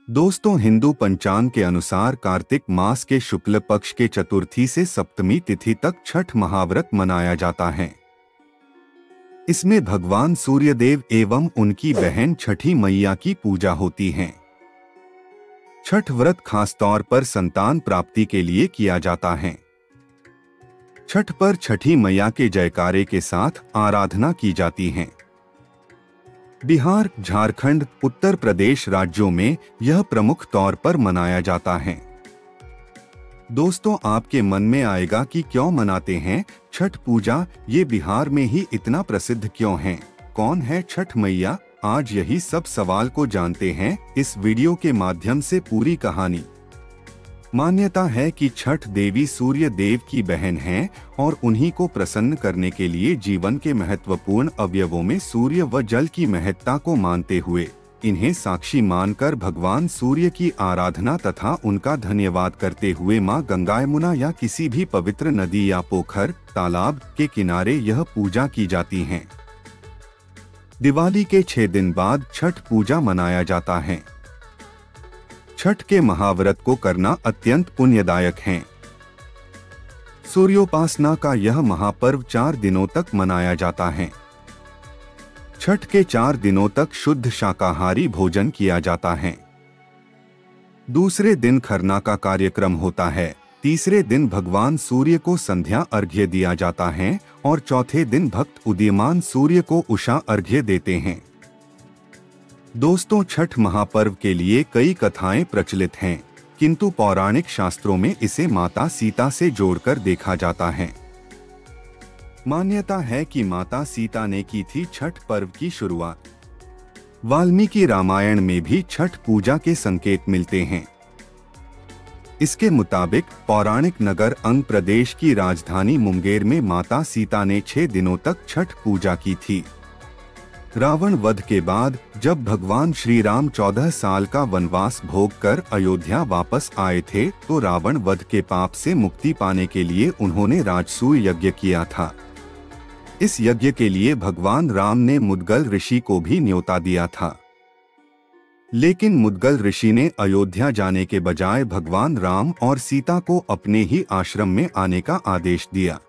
दोस्तों, हिंदू पंचांग के अनुसार कार्तिक मास के शुक्ल पक्ष के चतुर्थी से सप्तमी तिथि तक छठ महाव्रत मनाया जाता है। इसमें भगवान सूर्यदेव एवं उनकी बहन छठी मैया की पूजा होती है। छठ व्रत खासतौर पर संतान प्राप्ति के लिए किया जाता है। छठ पर छठी मैया के जयकारे के साथ आराधना की जाती है। बिहार, झारखंड, उत्तर प्रदेश राज्यों में यह प्रमुख तौर पर मनाया जाता है। दोस्तों, आपके मन में आएगा कि क्यों मनाते हैं छठ पूजा, ये बिहार में ही इतना प्रसिद्ध क्यों है? कौन है छठ मैया? आज यही सब सवाल को जानते हैं इस वीडियो के माध्यम से पूरी कहानी। मान्यता है कि छठ देवी सूर्य देव की बहन हैं और उन्हीं को प्रसन्न करने के लिए जीवन के महत्वपूर्ण अवयवों में सूर्य व जल की महत्ता को मानते हुए इन्हें साक्षी मानकर भगवान सूर्य की आराधना तथा उनका धन्यवाद करते हुए मां गंगा, यमुना या किसी भी पवित्र नदी या पोखर, तालाब के किनारे यह पूजा की जाती है। दिवाली के 6 दिन बाद छठ पूजा मनाया जाता है। छठ के महाव्रत को करना अत्यंत पुण्यदायक है। सूर्योपासना का यह महापर्व 4 दिनों तक मनाया जाता है। छठ के 4 दिनों तक शुद्ध शाकाहारी भोजन किया जाता है। दूसरे दिन खरना का कार्यक्रम होता है। तीसरे दिन भगवान सूर्य को संध्या अर्घ्य दिया जाता है और चौथे दिन भक्त उदीयमान सूर्य को उषा अर्घ्य देते हैं। दोस्तों, छठ महापर्व के लिए कई कथाएं प्रचलित हैं, किंतु पौराणिक शास्त्रों में इसे माता सीता से जोड़कर देखा जाता है। मान्यता है कि माता सीता ने की थी छठ पर्व की शुरुआत। वाल्मीकि रामायण में भी छठ पूजा के संकेत मिलते हैं। इसके मुताबिक पौराणिक नगर अंग प्रदेश की राजधानी मुंगेर में माता सीता ने 6 दिनों तक छठ पूजा की थी। रावण वध के बाद जब भगवान श्री राम 14 साल का वनवास भोगकर अयोध्या वापस आए थे तो रावण वध के पाप से मुक्ति पाने के लिए उन्होंने राजसूय यज्ञ किया था। इस यज्ञ के लिए भगवान राम ने मुद्गल ऋषि को भी न्योता दिया था, लेकिन मुद्गल ऋषि ने अयोध्या जाने के बजाय भगवान राम और सीता को अपने ही आश्रम में आने का आदेश दिया।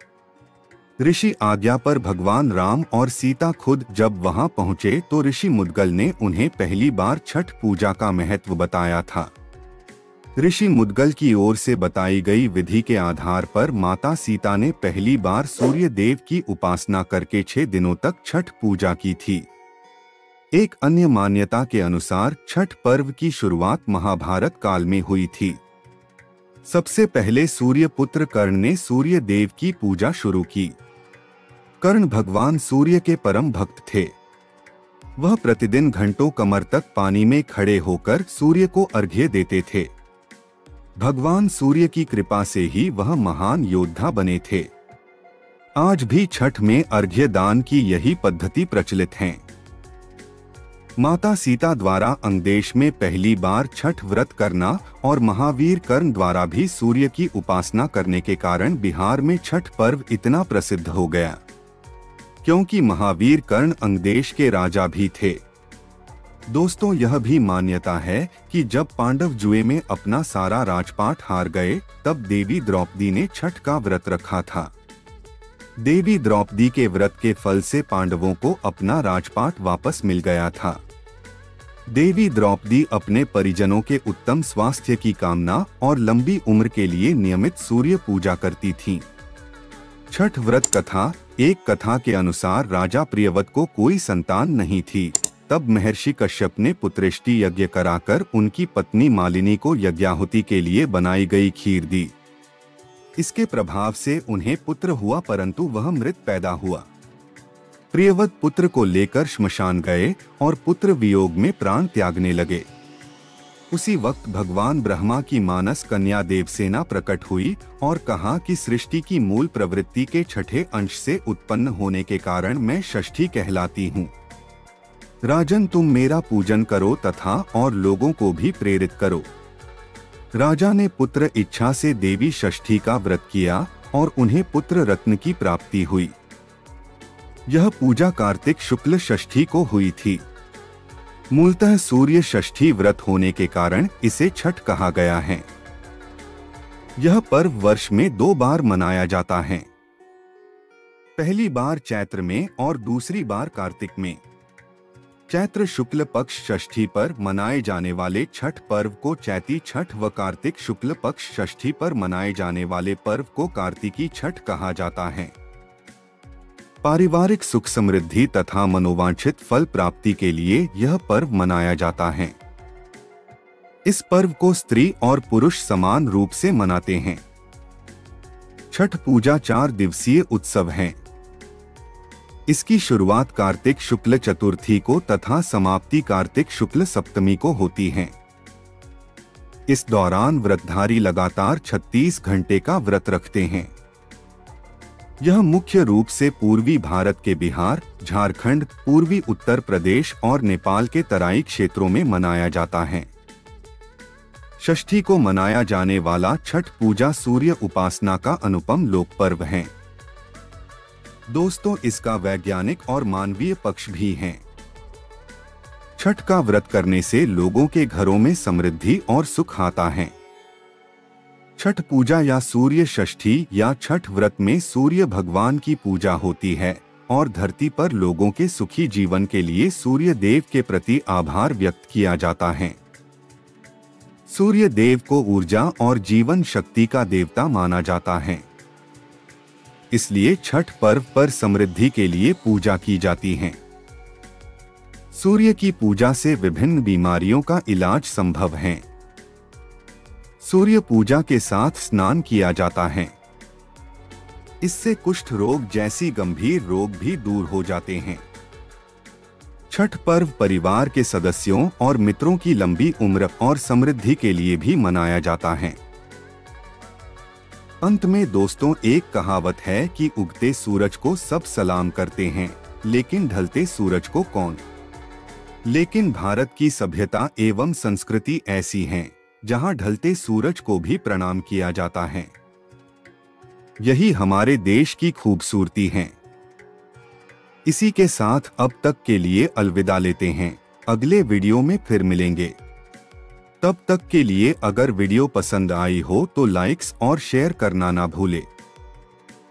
ऋषि आज्ञा पर भगवान राम और सीता खुद जब वहां पहुंचे तो ऋषि मुद्गल ने उन्हें पहली बार छठ पूजा का महत्व बताया था। ऋषि मुद्गल की ओर से बताई गई विधि के आधार पर माता सीता ने पहली बार सूर्य देव की उपासना करके 6 दिनों तक छठ पूजा की थी। एक अन्य मान्यता के अनुसार छठ पर्व की शुरुआत महाभारत काल में हुई थी। सबसे पहले सूर्य पुत्र कर्ण ने सूर्य देव की पूजा शुरू की। कर्ण भगवान सूर्य के परम भक्त थे। वह प्रतिदिन घंटों कमर तक पानी में खड़े होकर सूर्य को अर्घ्य देते थे। भगवान सूर्य की कृपा से ही वह महान योद्धा बने थे। आज भी छठ में अर्घ्य दान की यही पद्धति प्रचलित है। माता सीता द्वारा अंगदेश में पहली बार छठ व्रत करना और महावीर कर्ण द्वारा भी सूर्य की उपासना करने के कारण बिहार में छठ पर्व इतना प्रसिद्ध हो गया, क्योंकि महावीर कर्ण अंगदेश के राजा भी थे। दोस्तों, यह भी मान्यता है कि जब पांडव जुए में अपना सारा राजपाट हार गए तब देवी द्रौपदी ने छठ का व्रत रखा था। देवी द्रौपदी के व्रत के फल से पांडवों को अपना राजपाट वापस मिल गया था। देवी द्रौपदी अपने परिजनों के उत्तम स्वास्थ्य की कामना और लंबी उम्र के लिए नियमित सूर्य पूजा करती थीं। छठ व्रत कथा। एक कथा के अनुसार राजा प्रियव्रत को कोई संतान नहीं थी। तब महर्षि कश्यप ने पुत्रेष्टि यज्ञ कराकर उनकी पत्नी मालिनी को यज्ञाहुति के लिए बनाई गई खीर दी। इसके प्रभाव से उन्हें पुत्र हुआ, परंतु वह मृत पैदा हुआ। प्रियव्रत पुत्र को लेकर श्मशान गए और पुत्र वियोग में प्राण त्यागने लगे। उसी वक्त भगवान ब्रह्मा की मानस कन्या देवसेना प्रकट हुई और कहा कि सृष्टि की मूल प्रवृत्ति के छठे अंश से उत्पन्न होने के कारण मैं षष्ठी कहलाती हूँ। राजन, तुम मेरा पूजन करो तथा और लोगों को भी प्रेरित करो। राजा ने पुत्र इच्छा से देवी षष्ठी का व्रत किया और उन्हें पुत्र रत्न की प्राप्ति हुई। यह पूजा कार्तिक शुक्ल षष्ठी को हुई थी। मूलतः सूर्य षष्ठी व्रत होने के कारण इसे छठ कहा गया है। यह पर्व वर्ष में 2 बार मनाया जाता है, पहली बार चैत्र में और दूसरी बार कार्तिक में। चैत्र शुक्ल पक्ष षष्ठी पर मनाए जाने वाले छठ पर्व को चैती छठ व कार्तिक शुक्ल पक्ष षष्ठी पर मनाए जाने वाले पर्व को कार्तिकी छठ कहा जाता है। पारिवारिक सुख समृद्धि तथा मनोवांछित फल प्राप्ति के लिए यह पर्व मनाया जाता है। इस पर्व को स्त्री और पुरुष समान रूप से मनाते हैं। छठ पूजा 4 दिवसीय उत्सव है। इसकी शुरुआत कार्तिक शुक्ल चतुर्थी को तथा समाप्ति कार्तिक शुक्ल सप्तमी को होती है। इस दौरान व्रतधारी लगातार 36 घंटे का व्रत रखते हैं। यह मुख्य रूप से पूर्वी भारत के बिहार, झारखंड, पूर्वी उत्तर प्रदेश और नेपाल के तराई क्षेत्रों में मनाया जाता है। षष्ठी को मनाया जाने वाला छठ पूजा सूर्य उपासना का अनुपम लोक पर्व है। दोस्तों, इसका वैज्ञानिक और मानवीय पक्ष भी है। छठ का व्रत करने से लोगों के घरों में समृद्धि और सुख आता है। छठ पूजा या सूर्य षष्ठी या छठ व्रत में सूर्य भगवान की पूजा होती है और धरती पर लोगों के सुखी जीवन के लिए सूर्य देव के प्रति आभार व्यक्त किया जाता है। सूर्य देव को ऊर्जा और जीवन शक्ति का देवता माना जाता है। इसलिए छठ पर्व पर समृद्धि के लिए पूजा की जाती है। सूर्य की पूजा से विभिन्न बीमारियों का इलाज संभव है। सूर्य पूजा के साथ स्नान किया जाता है। इससे कुष्ठ रोग जैसी गंभीर रोग भी दूर हो जाते हैं। छठ पर्व परिवार के सदस्यों और मित्रों की लंबी उम्र और समृद्धि के लिए भी मनाया जाता है। अंत में दोस्तों, एक कहावत है कि उगते सूरज को सब सलाम करते हैं, लेकिन ढलते सूरज को कौन। लेकिन भारत की सभ्यता एवं संस्कृति ऐसी है जहां ढलते सूरज को भी प्रणाम किया जाता है। यही हमारे देश की खूबसूरती है। इसी के साथ अब तक के लिए अलविदा लेते हैं। अगले वीडियो में फिर मिलेंगे। तब तक के लिए अगर वीडियो पसंद आई हो तो लाइक्स और शेयर करना ना भूले।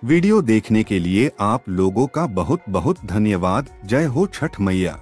वीडियो देखने के लिए आप लोगों का बहुत बहुत धन्यवाद। जय हो छठ मैया।